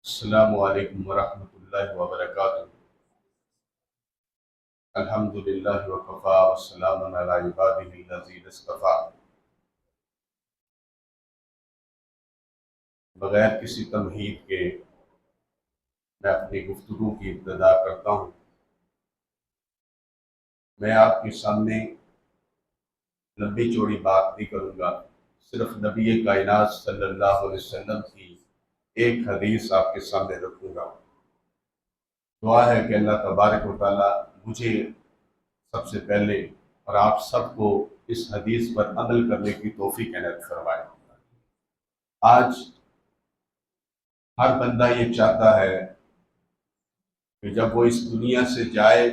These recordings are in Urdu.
السلام علیکم ورحمۃ اللہ وبرکاتہ۔ الحمدللہ وکفی والسلام علی عبادہ الذین اصطفی۔ بغیر کسی تمہید کے میں اپنی گفتگو کی ابتدا کرتا ہوں۔ میں آپ کے سامنے لمبی چوڑی بات نہیں کروں گا، صرف نبی کائنات صلی اللہ علیہ وسلم کی ایک حدیث آپ کے سامنے رکھوں گا۔ دعا ہے کہ اللہ تبارک و تعالیٰ مجھے سب سے پہلے اور آپ سب کو اس حدیث پر عمل کرنے کی توفیق عنایت فرمائے۔ آج ہر بندہ یہ چاہتا ہے کہ جب وہ اس دنیا سے جائے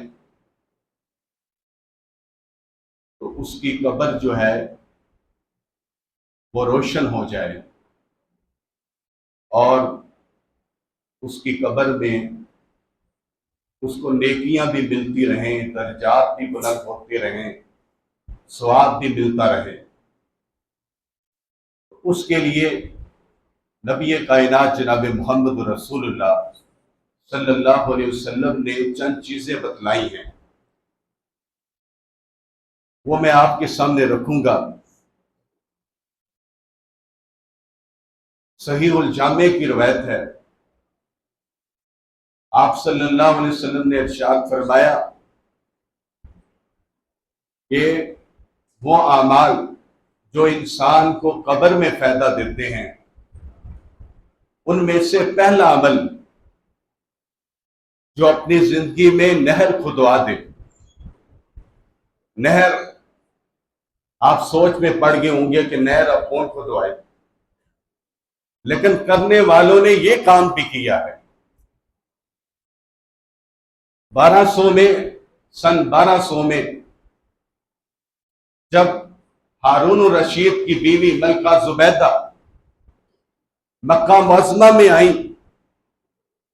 تو اس کی قبر جو ہے وہ روشن ہو جائے اور اس کی قبر میں اس کو نیکیاں بھی ملتی رہیں، درجات بھی بلند ہوتے رہیں، ثواب بھی ملتا رہے۔ اس کے لیے نبی کائنات جناب محمد رسول اللہ صلی اللہ علیہ وسلم نے چند چیزیں بتلائی ہیں، وہ میں آپ کے سامنے رکھوں گا۔ صحیح الجامع کی روایت ہے، آپ صلی اللہ علیہ وسلم نے ارشاد فرمایا کہ وہ اعمال جو انسان کو قبر میں فائدہ دیتے ہیں، ان میں سے پہلا عمل جو اپنی زندگی میں نہر کھدوا دے۔ نہر، آپ سوچ میں پڑ گئے ہوں گے کہ نہر اب کون کھدوائے، لیکن کرنے والوں نے یہ کام بھی کیا ہے۔ سن 1200 میں جب ہارون الرشید کی بیوی ملکہ زبیدہ مکہ معظمہ میں آئیں،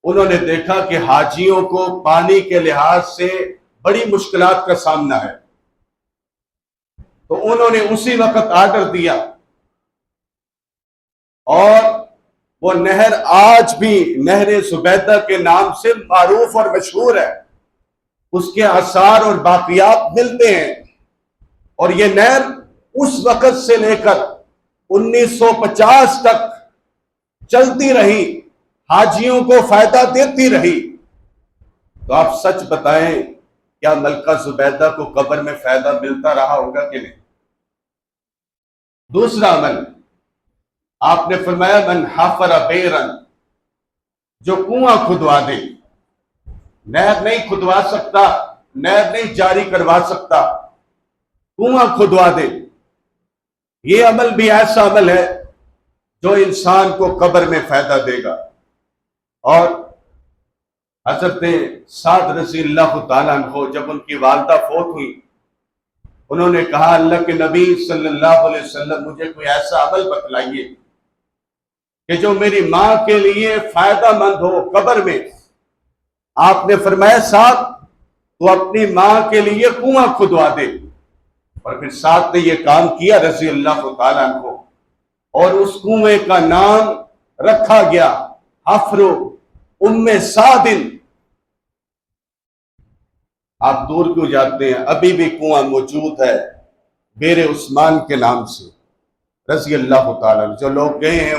انہوں نے دیکھا کہ حاجیوں کو پانی کے لحاظ سے بڑی مشکلات کا سامنا ہے، تو انہوں نے اسی وقت آرڈر دیا، اور وہ نہر آج بھی نہر زبیدہ کے نام سے معروف اور مشہور ہے۔ اس کے آثار اور باقیات ملتے ہیں، اور یہ نہر اس وقت سے لے کر 1950 تک چلتی رہی، حاجیوں کو فائدہ دیتی رہی۔ تو آپ سچ بتائیں، کیا ملکہ زبیدہ کو قبر میں فائدہ ملتا رہا ہوگا کہ نہیں؟ دوسرا عمل آپ نے فرمایا، من حفر بیرن، جو کنواں کھدوا دے۔ نہر نہیں کھدوا سکتا، نہر نہیں جاری کروا سکتا، کنواں کھدوا دے۔ یہ عمل بھی ایسا عمل ہے جو انسان کو قبر میں فائدہ دے گا۔ اور حضرت سعد رضی اللہ تعالیٰ عنہ جب ان کی والدہ فوت ہوئی، انہوں نے کہا، اللہ کے نبی صلی اللہ علیہ وسلم مجھے کوئی ایسا عمل بتلائیے کہ جو میری ماں کے لیے فائدہ مند ہو قبر میں۔ آپ نے فرمایا، سعد تو اپنی ماں کے لیے کنواں کھدوا دے۔ اور پھر سعد نے یہ کام کیا رضی اللہ تعالیٰ عنہ، اور اس کنویں کا نام رکھا گیا حفر ام سعد۔ آپ دور کیوں جاتے ہیں؟ ابھی بھی کنواں موجود ہے بیر عثمان کے نام سے رضی اللہ تعالیٰ عنہ۔ جو لوگ گئے ہیں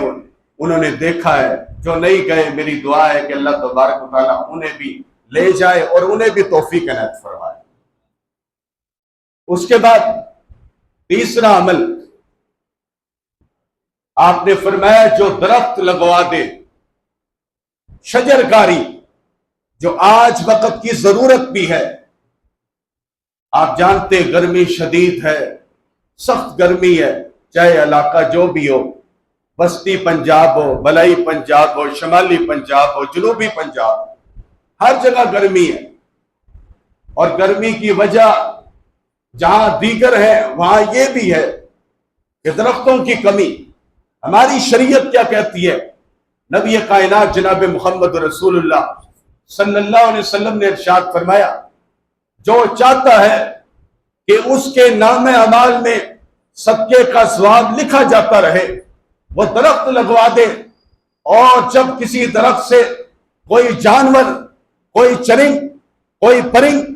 انہوں نے دیکھا ہے، جو نہیں گئے میری دعا ہے کہ اللہ تبارک و تعالیٰ انہیں بھی لے جائے اور انہیں بھی توفیق عنایت فرمائے۔ اس کے بعد تیسرا عمل آپ نے فرمایا، جو درخت لگوا دے، شجرکاری، جو آج وقت کی ضرورت بھی ہے۔ آپ جانتے گرمی شدید ہے، سخت گرمی ہے، چاہے علاقہ جو بھی ہو، وسطی پنجاب ہو، بلائی پنجاب ہو، شمالی پنجاب ہو، جنوبی پنجاب ہو، ہر جگہ گرمی ہے۔ اور گرمی کی وجہ جہاں دیگر ہے وہاں یہ بھی ہے کہ درختوں کی کمی۔ ہماری شریعت کیا کہتی ہے؟ نبی کائنات جناب محمد رسول اللہ صلی اللہ علیہ وسلم نے ارشاد فرمایا، جو چاہتا ہے کہ اس کے نام اعمال میں صدقے کا ثواب لکھا جاتا رہے، وہ درخت لگوا دے اور جب کسی درخت سے کوئی جانور، کوئی چرند، کوئی پرند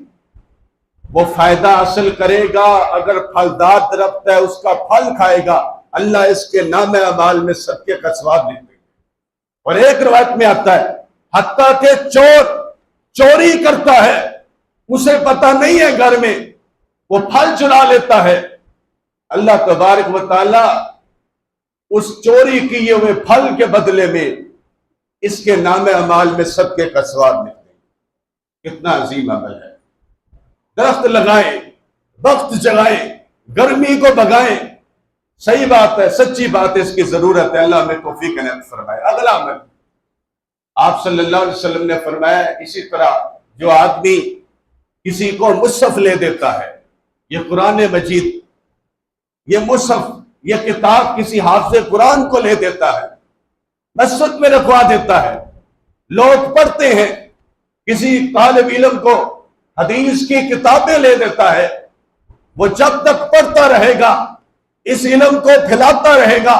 وہ فائدہ حاصل کرے گا، اگر پھلدار درخت ہے اس کا پھل کھائے گا، اللہ اس کے نام اعمال میں صدقے کا ثواب لکھ دے گا۔ اور ایک روایت میں آتا ہے حتیٰ کہ چور چوری کرتا ہے، اسے پتہ نہیں ہے گھر میں، وہ پھل چرا لیتا ہے، اللہ تبارک و تعالی اس چوری کیے ہوئے پھل کے بدلے میں اس کے نام اعمال میں صدقے کا ثواب لکھ دے گا۔ کتنا عظیم عمل ہے۔ درخت لگائیں، وقت جگائیں، گرمی کو بگائیں، صحیح بات ہے، سچی بات ہے، اس کی ضرورت ہے، اللہ ہمیں توفیق عنایت فرمائے۔ اگلا عمل آپ صلی اللہ علیہ وسلم نے فرمایا، اسی طرح جو آدمی کسی کو مصحف لے دیتا ہے، یہ قرآن مجید، یہ مصحف، یہ کتاب کسی حافظ قرآن کو لے دیتا ہے، مسجد میں رکھوا دیتا ہے، لوگ پڑھتے ہیں، کسی طالب علم کو حدیث کی کتابیں لے دیتا ہے، وہ جب تک پڑھتا رہے گا اس علم کو پھیلاتا رہے گا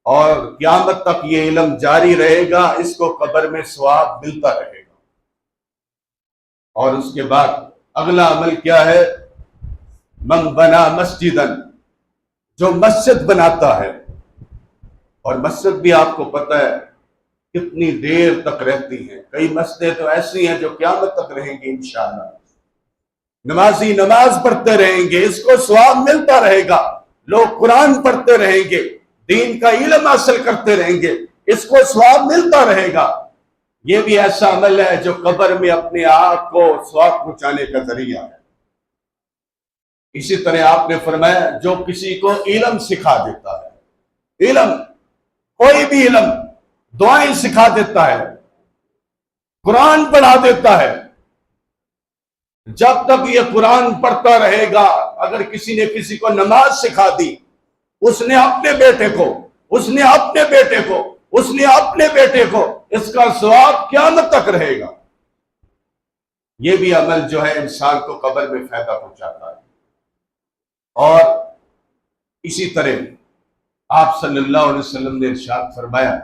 اور قیامت تک یہ علم جاری رہے گا، اس کو قبر میں ثواب ملتا رہے گا۔ اور اس کے بعد اگلا عمل کیا ہے؟ من بنا مسجدن، جو مسجد بناتا ہے، اور مسجد بھی آپ کو پتہ ہے کتنی دیر تک رہتی ہیں، کئی مسجدیں تو ایسی ہیں جو قیامت تک رہیں گی انشاءاللہ، نمازی نماز پڑھتے رہیں گے، اس کو ثواب ملتا رہے گا، لوگ قرآن پڑھتے رہیں گے، دین کا علم حاصل کرتے رہیں گے، اس کو ثواب ملتا رہے گا۔ یہ بھی ایسا عمل ہے جو قبر میں اپنے آپ کو ثواب پہنچانے کا ذریعہ ہے۔ اسی طرح آپ نے فرمایا جو کسی کو علم سکھا دیتا ہے، علم، کوئی بھی علم، دعائیں سکھا دیتا ہے، قرآن پڑھا دیتا ہے، جب تک یہ قرآن پڑھتا رہے گا، اگر کسی نے کسی کو نماز سکھا دی، اس نے اپنے بیٹے کو، اس نے اپنے بیٹے کو، اس نے اپنے بیٹے کو، اس کا ثواب قیامت تک رہے گا۔ یہ بھی عمل جو ہے انسان کو قبر میں فائدہ پہنچاتا ہے۔ اور اسی طرح آپ صلی اللہ علیہ وسلم نے ارشاد فرمایا،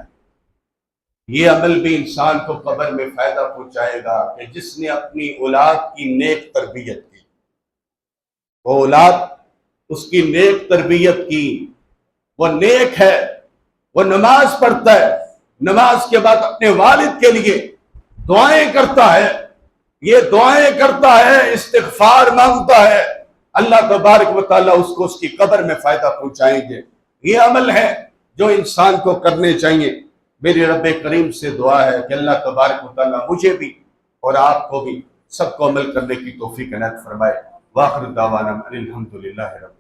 یہ عمل بھی انسان کو قبر میں فائدہ پہنچائے گا کہ جس نے اپنی اولاد کی نیک تربیت کی، وہ اولاد اس کی نیک تربیت کی، وہ نیک ہے، وہ نماز پڑھتا ہے، نماز کے بعد اپنے والد کے لیے دعائیں کرتا ہے، یہ دعائیں کرتا ہے، استغفار مانگتا ہے، اللہ تبارک و تعالیٰ اس کو اس کی قبر میں فائدہ پہنچائیں گے۔ یہ عمل ہے جو انسان کو کرنے چاہیے۔ میری رب کریم سے دعا ہے کہ اللہ تبارک و تعالیٰ مجھے بھی اور آپ کو بھی سب کو عمل کرنے کی توفیق عنایت فرمائے۔ وآخر دعوانا الحمدللہ رب